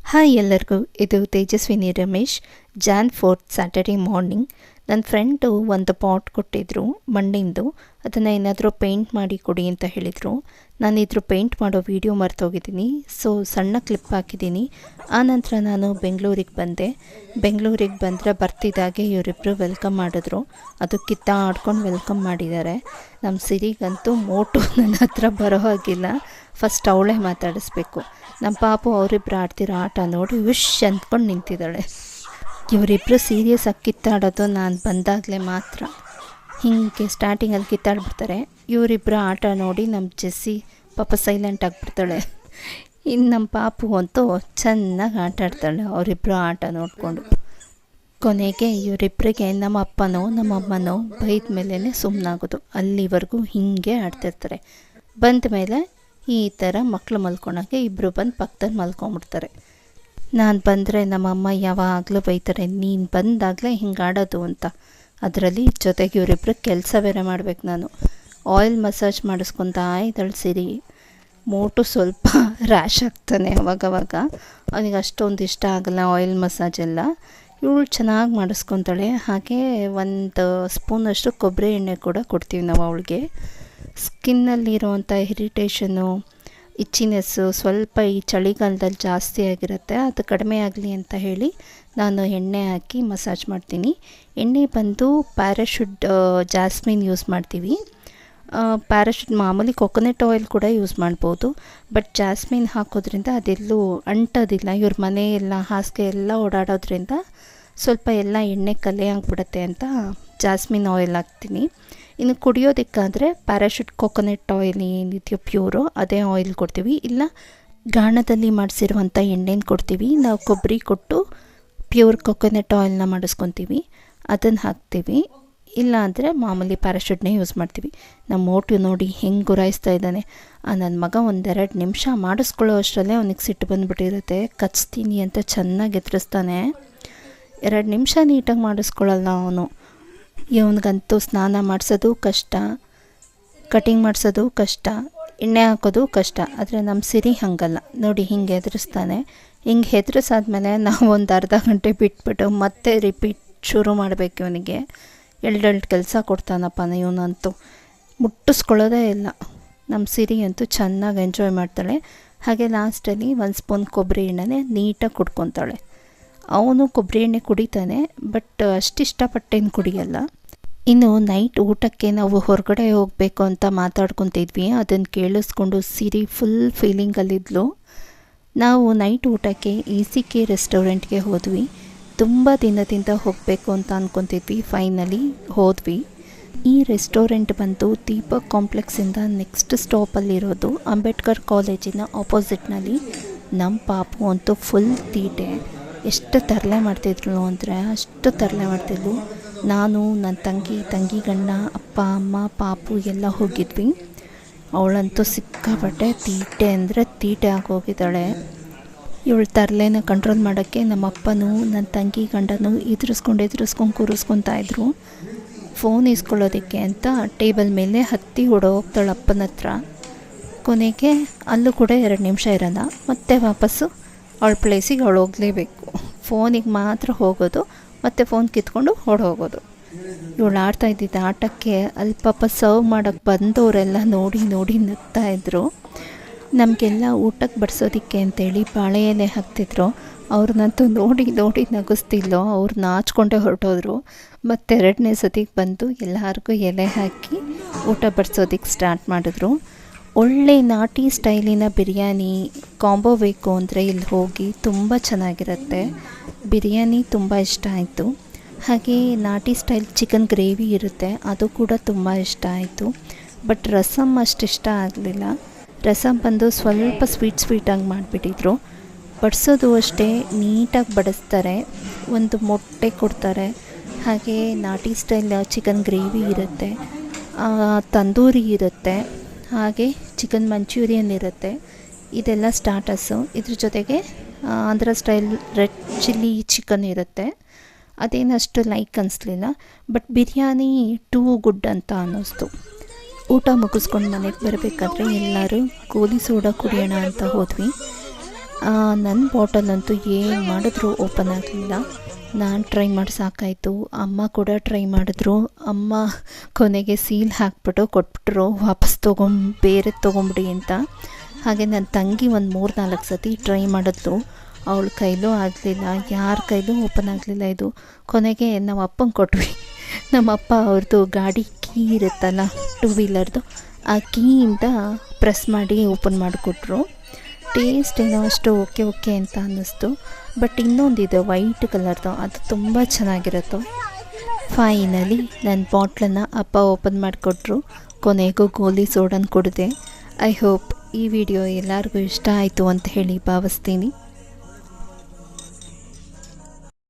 Hi ಎಲ್ಲರಿಗೂ, ಇದು Tejaswini Ramesh. Jan 4th Saturday morning ನನ್ನ ಫ್ರೆಂಡು ಒಂದು ಪಾಟ್ ಕೊಟ್ಟಿದ್ದರು ಮಣ್ಣಿಂದು. ಅದನ್ನು ಏನಾದರೂ ಪೇಂಟ್ ಮಾಡಿ ಕೊಡಿ ಅಂತ ಹೇಳಿದರು. ನಾನು ಇದ್ರ ಪೇಂಟ್ ಮಾಡೋ ವಿಡಿಯೋ ಮರ್ತೋಗಿದ್ದೀನಿ, ಸೊ ಸಣ್ಣ ಕ್ಲಿಪ್ ಹಾಕಿದ್ದೀನಿ. ಆನಂತರ ನಾನು ಬೆಂಗಳೂರಿಗೆ ಬಂದೆ. ಬೆಂಗಳೂರಿಗೆ ಬಂದರೆ ಬರ್ತಿದ್ದಾಗೆ ಇವರಿಬ್ಬರು ವೆಲ್ಕಮ್ ಮಾಡಿದ್ರು. ಅದು ಆಡ್ಕೊಂಡು ವೆಲ್ಕಮ್ ಮಾಡಿದ್ದಾರೆ. ನಮ್ಮ ಸಿರಿಗಂತೂ ಮೋಟು ನನ್ನ ಹತ್ರ ಬರೋ ಹಾಗಿಲ್ಲ, ಫಸ್ಟ್ ಅವಳೇ ಮಾತಾಡಿಸ್ಬೇಕು. ನಮ್ಮ ಪಾಪು ಅವರಿಬ್ಬರು ಆಡ್ತಿರೋ ಆಟ ನೋಡಿ ವಿಶ್ ಅಂದ್ಕೊಂಡು ನಿಂತಿದ್ದಾಳೆ. ಇವರಿಬ್ಬರು ಸೀರಿಯಸ್ ಆಗಿ ಕಿತ್ತಾಡೋದು ನಾನು ಬಂದಾಗಲೇ ಮಾತ್ರ. ಹೀಗೆ ಸ್ಟಾರ್ಟಿಂಗಲ್ಲಿ ಕಿತ್ತಾಡ್ಬಿಡ್ತಾರೆ. ಇವರಿಬ್ಬರು ಆಟ ನೋಡಿ ನಮ್ಮ ಜೆಸ್ಸಿ ಪಾಪ ಸೈಲೆಂಟ್ ಆಗಿಬಿಡ್ತಾಳೆ. ಇನ್ನು ನಮ್ಮ ಪಾಪು ಅಂತೂ ಚೆನ್ನಾಗಿ ಆಟ ಆಡ್ತಾಳೆ ಅವರಿಬ್ಬರು ಆಟ ನೋಡಿಕೊಂಡು. ಕೊನೆಗೆ ಇವರಿಬ್ಬರಿಗೆ ನಮ್ಮ ಅಪ್ಪನೋ ನಮ್ಮ ಅಮ್ಮನೋ ಬೈದ ಮೇಲೇ ಸುಮ್ಮನಾಗೋದು. ಅಲ್ಲಿವರೆಗೂ ಹೀಗೆ ಆಡ್ತಿರ್ತಾರೆ. ಬಂದ ಮೇಲೆ ಈ ಥರ ಮಕ್ಕಳು ಮಲ್ಕೊಳಕ್ಕೆ ಇಬ್ಬರು ಬಂದು ಪಕ್ಕದಲ್ಲಿ ಮಲ್ಕೊಂಬಿಡ್ತಾರೆ. ನಾನು ಬಂದರೆ ನಮ್ಮಮ್ಮ ಯಾವಾಗಲೂ ಬೈತಾರೆ, ನೀನು ಬಂದಾಗಲೇ ಹಿಂಗೆ ಆಡೋದು ಅಂತ. ಅದರಲ್ಲಿ ಜೊತೆಗೆ ಇವರಿಬ್ಬರು ಕೆಲಸ ಬೇರೆ ಮಾಡಬೇಕು. ನಾನು ಆಯಿಲ್ ಮಸಾಜ್ ಮಾಡಿಸ್ಕೊತಾ ಇದ್ದಾಳೆ ಸಿರಿ. ಮೋಟು ಸ್ವಲ್ಪ ರ್ಯಾಶ್ ಆಗ್ತಾನೆ ಅವಾಗವಾಗ, ಅವನಿಗೆ ಅಷ್ಟೊಂದು ಇಷ್ಟ ಆಗಲ್ಲ ಆಯಿಲ್ ಮಸಾಜ್ ಎಲ್ಲ. ಇವಳು ಚೆನ್ನಾಗಿ ಮಾಡಿಸ್ಕೊತಾಳೆ. ಹಾಗೆ ಒಂದು ಸ್ಪೂನಷ್ಟು ಕೊಬ್ಬರಿ ಎಣ್ಣೆ ಕೂಡ ಕೊಡ್ತೀವಿ ನಾವು ಅವಳಿಗೆ. ಸ್ಕಿನ್ನಲ್ಲಿರುವಂಥ ಇರಿಟೇಷನ್ನು, ಇಚ್ಚಿನೆಸ್ಸು ಸ್ವಲ್ಪ ಈ ಚಳಿಗಾಲದಲ್ಲಿ ಜಾಸ್ತಿ ಆಗಿರುತ್ತೆ, ಅದು ಕಡಿಮೆ ಆಗಲಿ ಅಂತ ಹೇಳಿ ನಾನು ಎಣ್ಣೆ ಹಾಕಿ ಮಸಾಜ್ ಮಾಡ್ತೀನಿ. ಎಣ್ಣೆ ಬಂದು ಪ್ಯಾರಾಶೂಟ್ ಜಾಸ್ಮಿನ್ ಯೂಸ್ ಮಾಡ್ತೀವಿ. ಪ್ಯಾರಾಶೂಟ್ ಮಾಮೂಲಿ ಕೊಕೊನಟ್ ಆಯಿಲ್ ಕೂಡ ಯೂಸ್ ಮಾಡ್ಬೋದು, ಬಟ್ ಜಾಸ್ಮಿನ್ ಹಾಕೋದ್ರಿಂದ ಅದೆಲ್ಲೂ ಅಂಟೋದಿಲ್ಲ. ಇವ್ರ ಮನೆ ಎಲ್ಲ ಹಾಸಿಗೆ ಎಲ್ಲ ಓಡಾಡೋದ್ರಿಂದ ಸ್ವಲ್ಪ ಎಲ್ಲ ಎಣ್ಣೆ ಕಲೆ ಆಗಿಬಿಡುತ್ತೆ ಅಂತ ಜಾಸ್ಮಿನ್ ಆಯಿಲ್ ಹಾಕ್ತೀನಿ. ಇನ್ನು ಕುಡಿಯೋದಕ್ಕಾದರೆ ಪ್ಯಾರಾಶೂಟ್ ಕೊಕೊನಟ್ ಆಯಿಲ್ ಏನಿದೆಯೋ ಪ್ಯೂರು ಅದೇ ಆಯಿಲ್ ಕೊಡ್ತೀವಿ, ಇಲ್ಲ ಗಾಣದಲ್ಲಿ ಮಾಡಿಸಿರುವಂಥ ಎಣ್ಣೆನ ಕೊಡ್ತೀವಿ. ನಾವು ಕೊಬ್ಬರಿ ಕೊಟ್ಟು ಪ್ಯೂರ್ ಕೊಕೊನಟ್ ಆಯಿಲ್ನ ಮಾಡಿಸ್ಕೊತೀವಿ, ಅದನ್ನು ಹಾಕ್ತೀವಿ. ಇಲ್ಲ ಅಂದರೆ ಮಾಮೂಲಿ ಪ್ಯಾರಾಶೂಟ್ನೇ ಯೂಸ್ ಮಾಡ್ತೀವಿ. ನಮ್ಮ ಮೋಟು ನೋಡಿ ಹೆಂಗೆ ಗುರಾಯಿಸ್ತಾ ಇದ್ದಾನೆ. ನನ್ನ ಮಗ 1-2 ನಿಮಿಷ ಮಾಡಿಸ್ಕೊಳ್ಳೋ ಅಷ್ಟರಲ್ಲೇ ಅವನಿಗೆ ಸಿಟ್ಟು ಬಂದುಬಿಟ್ಟಿರುತ್ತೆ. ಕಚ್ತೀನಿ ಅಂತ ಚೆನ್ನಾಗಿ ಎದುರಿಸ್ತಾನೆ. 2 ನಿಮಿಷ ನೀಟಾಗಿ ಮಾಡಿಸ್ಕೊಳ್ಳಲ್ಲ ಅವನು. ಇವನಿಗಂತೂ ಸ್ನಾನ ಮಾಡಿಸೋದು ಕಷ್ಟ, ಕಟಿಂಗ್ ಮಾಡಿಸೋದು ಕಷ್ಟ, ಎಣ್ಣೆ ಹಾಕೋದು ಕಷ್ಟ. ಆದರೆ ನಮ್ಮ ಸಿರಿ ಹಾಗಲ್ಲ ನೋಡಿ, ಹಿಂಗೆ ಹೆದರಿಸ್ತಾನೆ. ಹಿಂಗೆ ಹೆದರಿಸಾದ್ಮೇಲೆ ನಾವು ಒಂದು ಅರ್ಧ ಗಂಟೆ ಬಿಟ್ಬಿಟ್ಟು ಮತ್ತೆ ರಿಪೀಟ್ ಶುರು ಮಾಡಬೇಕು. ಇವನಿಗೆ ಎಲ್ಡೆಲ್ಡು ಕೆಲಸ ಕೊಡ್ತಾನಪ್ಪ ಇವನಂತೂ, ಮುಟ್ಟಿಸ್ಕೊಳ್ಳೋದೇ ಇಲ್ಲ. ನಮ್ಮ ಸಿರಿ ಅಂತೂ ಚೆನ್ನಾಗಿ ಎಂಜಾಯ್ ಮಾಡ್ತಾಳೆ. ಹಾಗೆ ಲಾಸ್ಟಲ್ಲಿ 1 ಸ್ಪೂನ್ ಕೊಬ್ಬರಿ ಎಣ್ಣೆನೇ ನೀಟಾಗಿ ಕುಡ್ಕೊತಾಳೆ. ಅವನು ಕೊಬ್ಬರಿ ಎಣ್ಣೆ ಕುಡಿತಾನೆ, ಬಟ್ ಅಷ್ಟಿಷ್ಟಪಟ್ಟೇನು ಕುಡಿಯಲ್ಲ. ಇನ್ನು ನೈಟ್ ಊಟಕ್ಕೆ ನಾವು ಹೊರಗಡೆ ಹೋಗಬೇಕು ಅಂತ ಮಾತಾಡ್ಕೊತಿದ್ವಿ. ಅದನ್ನು ಕೇಳಿಸ್ಕೊಂಡು ಸಿರಿ ಫುಲ್ ಫೀಲಿಂಗಲ್ಲಿದ್ಲು. ನಾವು ನೈಟ್ ಊಟಕ್ಕೆ ECK ರೆಸ್ಟೋರೆಂಟ್ಗೆ ಹೋದ್ವಿ. ತುಂಬ ದಿನದಿಂದ ಹೋಗಬೇಕು ಅಂತ ಅಂದ್ಕೊತಿದ್ವಿ, ಫೈನಲಿ ಹೋದ್ವಿ. ಈ ರೆಸ್ಟೋರೆಂಟ್ ಬಂದು ದೀಪಕ್ ಕಾಂಪ್ಲೆಕ್ಸಿಂದ ನೆಕ್ಸ್ಟ್ ಸ್ಟಾಪಲ್ಲಿರೋದು, ಅಂಬೇಡ್ಕರ್ ಕಾಲೇಜಿನ ಆಪೋಸಿಟ್ನಲ್ಲಿ. ನಮ್ಮ ಪಾಪು ಅಂತೂ ಫುಲ್ ತೀಟೆ. ಎಷ್ಟು ತರಲೆ ಮಾಡ್ತಿದ್ರು ಅಂದರೆ ಅಷ್ಟು ತರಲೆ ಮಾಡ್ತಿದ್ಲು. ನಾನು ನನ್ನ ತಂಗಿ ಗಂಡ, ಅಪ್ಪ ಅಮ್ಮ, ಪಾಪು ಎಲ್ಲ ಹೋಗಿದ್ವಿ. ಅವಳಂತೂ ಸಿಕ್ಕಾಪಟ್ಟೆ ತೀಟೆ ಅಂದರೆ ತೀಟೆ ಆಗೋಗಿದ್ದಾಳೆ. ಇವಳು ತರಲೆನ ಕಂಟ್ರೋಲ್ ಮಾಡೋಕ್ಕೆ ನಮ್ಮ ಅಪ್ಪನೂ ನನ್ನ ತಂಗಿ ಗಂಡನೂ ಎದುರಿಸ್ಕೊಂಡು ಕೂರಿಸ್ಕೊತಾ ಇದ್ರು. ಫೋನ್ ಇಸ್ಕೊಳ್ಳೋದಕ್ಕೆ ಅಂತ ಟೇಬಲ್ ಮೇಲೆ ಹತ್ತಿ ಹೋಗ್ತಾಳೆ ಅಪ್ಪನ ಹತ್ರ. ಕೊನೆಗೆ ಅಲ್ಲೂ ಕೂಡ 2 ನಿಮಿಷ ಇರೋಲ್ಲ, ಮತ್ತೆ ವಾಪಸ್ಸು ಅವಳ ಪ್ಲೇಸಿಗೆ ಅವಳು ಹೋಗಲೇಬೇಕು. ಫೋನಿಗೆ ಮಾತ್ರ ಹೋಗೋದು, ಮತ್ತು ಫೋನ್ ಕಿತ್ಕೊಂಡು ಹೋಗೋದು. ಇವಳು ಆಡ್ತಾ ಇದ್ದಿದ್ದ ಆಟಕ್ಕೆ ಅಲ್ಲಿ ಪಾಪ ಸರ್ವ್ ಮಾಡೋಕ್ಕೆ ಬಂದವರೆಲ್ಲ ನೋಡಿ ನಗ್ತಾಯಿದ್ರು. ನಮಗೆಲ್ಲ ಊಟಕ್ಕೆ ಬಡಿಸೋದಕ್ಕೆ ಅಂತೇಳಿ ಬಾಳೆ ಎಲೆ ಹಾಕ್ತಿದ್ರು. ಅವ್ರನ್ನಂತೂ ನೋಡಿ ನಗಿಸ್ತಿಲ್ಲೋ, ಅವ್ರು ನಾಚ್ಕೊಂಡೇ ಹೊರಟೋದ್ರು. ಮತ್ತು 2ನೇ ಸತಿಗೆ ಬಂದು ಎಲ್ಲರಿಗೂ ಎಲೆ ಹಾಕಿ ಊಟ ಬಡಿಸೋದಕ್ಕೆ ಸ್ಟಾರ್ಟ್ ಮಾಡಿದ್ರು. ಒಳ್ಳೆ ನಾಟಿ ಸ್ಟೈಲಿನ ಬಿರಿಯಾನಿ ಕಾಂಬೋ ಬೇಕು ಅಂದರೆ ಇಲ್ಲಿ ಹೋಗಿ, ತುಂಬ ಚೆನ್ನಾಗಿರುತ್ತೆ. ಬಿರಿಯಾನಿ ತುಂಬ ಇಷ್ಟ ಆಯಿತು. ಹಾಗೆ ನಾಟಿ ಸ್ಟೈಲ್ ಚಿಕನ್ ಗ್ರೇವಿ ಇರುತ್ತೆ, ಅದು ಕೂಡ ತುಂಬ ಇಷ್ಟ ಆಯಿತು. ಬಟ್ ರಸಮ್ ಅಷ್ಟು ಇಷ್ಟ ಆಗಲಿಲ್ಲ. ರಸಮ್ ಬಂದು ಸ್ವಲ್ಪ ಸ್ವೀಟಾಗಿ ಮಾಡಿಬಿಟ್ಟಿದ್ರು. ಬಡಿಸೋದು ಅಷ್ಟೇ ನೀಟಾಗಿ ಬಡಿಸ್ತಾರೆ. ಒಂದು ಮೊಟ್ಟೆ ಕೊಡ್ತಾರೆ, ಹಾಗೆ ನಾಟಿ ಸ್ಟೈಲ್ ಚಿಕನ್ ಗ್ರೇವಿ ಇರುತ್ತೆ, ತಂದೂರಿ ಇರುತ್ತೆ, ಹಾಗೆ ಚಿಕನ್ ಮಂಚೂರಿಯನ್ ಇರುತ್ತೆ. ಇದೆಲ್ಲ ಸ್ಟಾರ್ಟರ್ಸು. ಇದ್ರ ಜೊತೆಗೆ Andhra style red chilli chicken ಇರುತ್ತೆ. ಅದೇನಷ್ಟು ಲೈಕ್ ಅನಿಸ್ಲಿಲ್ಲ, ಬಟ್ ಬಿರಿಯಾನಿ ಟೂ ಗುಡ್ ಅಂತ ಅನ್ನಿಸ್ತು. ಊಟ ಮುಗಿಸ್ಕೊಂಡು ಮನೆಗೆ ಬರಬೇಕಾದ್ರೆ ಎಲ್ಲರೂ ಗೋಲಿ ಸೋಡಾ ಕುಡಿಯೋಣ ಅಂತ ಹೋದ್ವಿ. ನನ್ನ ಬಾಟಲಂತೂ ಏನು ಮಾಡಿದ್ರೂ ಓಪನ್ ಆಗಲಿಲ್ಲ. ನಾನು ಟ್ರೈ ಮಾಡಿ ಸಾಕಾಯಿತು, ಅಮ್ಮ ಕೂಡ ಟ್ರೈ ಮಾಡಿದ್ರು. ಅಮ್ಮ ಕೊನೆಗೆ ಸೀಲ್ ಹಾಕ್ಬಿಟ್ಟು ಕೊಟ್ಬಿಟ್ರು, ವಾಪಸ್ ಬೇರೆ ತೊಗೊಂಬಿಡಿ ಅಂತ. ಹಾಗೆ ನನ್ನ ತಂಗಿ ಒಂದು 3-4 ಸತಿ ಟ್ರೈ ಮಾಡಿದ್ಲು, ಅವಳ ಕೈಲೂ ಆಗಲಿಲ್ಲ, ಯಾರ ಕೈಲೂ ಓಪನ್ ಆಗಲಿಲ್ಲ ಇದು. ಕೊನೆಗೆ ನಾವು ಅಪ್ಪಂಗೆ ಕೊಟ್ವಿ. ನಮ್ಮಪ್ಪ ಅವ್ರದ್ದು ಗಾಡಿ ಕೀ ಇರುತ್ತಲ್ಲ 2 ವೀಲರ್ದು, ಆ ಕೀಯಿಂದ ಪ್ರೆಸ್ ಮಾಡಿ ಓಪನ್ ಮಾಡಿಕೊಟ್ರು. ಟೇಸ್ಟ್ ಏನೋ ಅಷ್ಟು ಓಕೆ ಅಂತ ಅನ್ನಿಸ್ತು. ಬಟ್ ಇನ್ನೊಂದಿದೆ ವೈಟ್ ಕಲರ್ದು, ಅದು ತುಂಬ ಚೆನ್ನಾಗಿರುತ್ತೆ. ಫೈನಲಿ ನನ್ನ ಬಾಟ್ಲನ್ನು ಅಪ್ಪ ಓಪನ್ ಮಾಡಿಕೊಟ್ರು. ಕೊನೆಗೂ ಗೋಲಿ ಸೋಡನ್ನು ಕುಡಿದೆ. ಐ ಹೋಪ್ ಈ ವಿಡಿಯೋ ಎಲ್ಲರಿಗೂ ಇಷ್ಟ ಆಯಿತು ಅಂತ ಹೇಳಿ ಭಾವಿಸ್ತೀನಿ.